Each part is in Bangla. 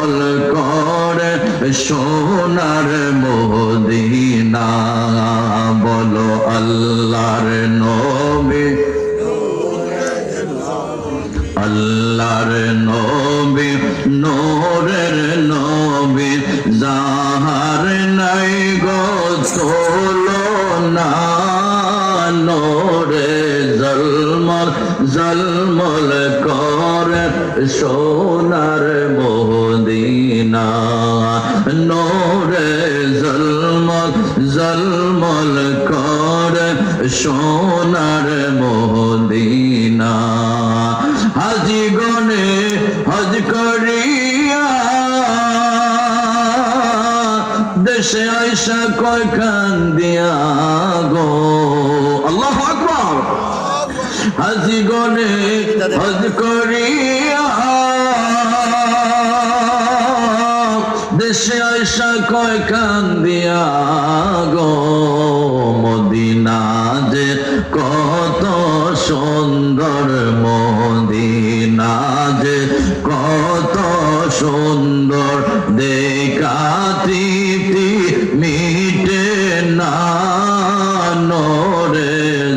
ঝলমল করে সোনার মদিনা। বলো আল্লাহর নবী, আল্লাহর নবী, নূরের নবী, যাহার নাই গো তুলনা। নূরে ঝলমল ঝলমল করে সোনার মদিনা। নূরে ঝলমল ঝলমল করে সোনার মদিনা। হাজি গনে হজ করিয়া দেশে আইসা কয় কান্দিয়া গো। আল্লাহু আকবার। হাজি গনে হজ করিয়া দেশে আইসা কয় কান্দিয়া গো। মদিনা যে কত সুন্দর, মদিনা যে কত সুন্দর, দেখা তৃপ্তি মিটে না। নূরে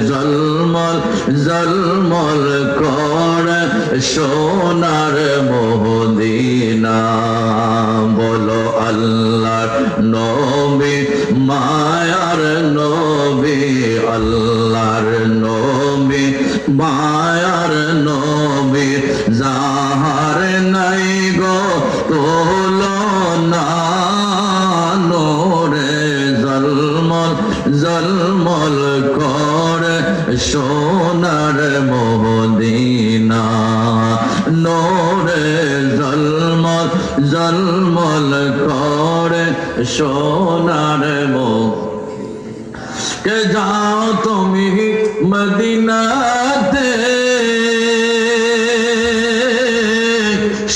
ঝলমল ঝলমল করে সোনার মদিনা। বলো আল্লাহর নবী, মায়ার নবী, আল্লাহর নবী, মায়ার নবী, যাহার নাই গো তুলনা। নূরে ঝলমল ঝলমল করে সোনার মদিনা। নূরে ঝলমল ঝলমল করে সোনার কে যাও তুমি মদিনাতে,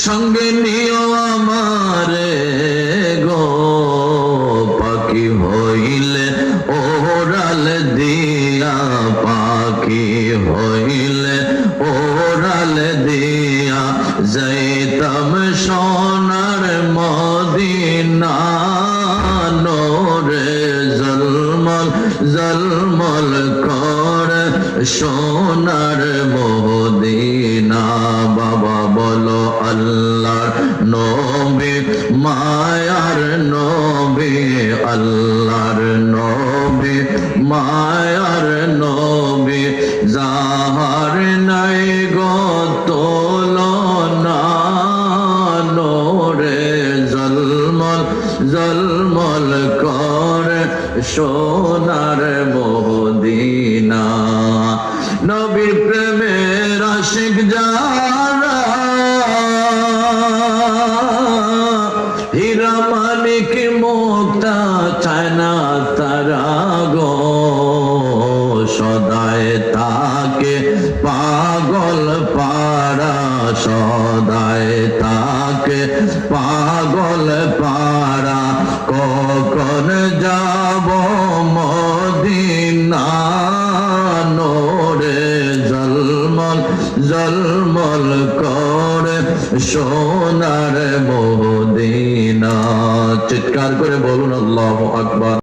সঙ্গে নিও আমারে গো। পাখি হইলে ওরাল দিয়া, পাখি হইলে ওরাল দিয়া, যাইতাম সোনার মদিনা। নূরে ঝলমল ঝলমল করে সোনার মদিনা। বাবা বলো আল্লাহর নবী, মায়ার নবী, আল্লাহর নবী, মায়ার নবী, যাহার নাই গো তুলনা। নূরে ঝলমল ঝলমল করে সোনার মদিনা। নবীর প্রেমের আশিক যারা, হীরা মানিক মুক্তা চায় না তারা গো। সদায় তাকে পাগল পারা, সদায় তাকে পাগল পারা। কখন যাব মদিনা। নূরে ঝলমল ঝলমল করে সোনার মদিনা। চিৎকার করে বলুন আল্লাহু আকবার।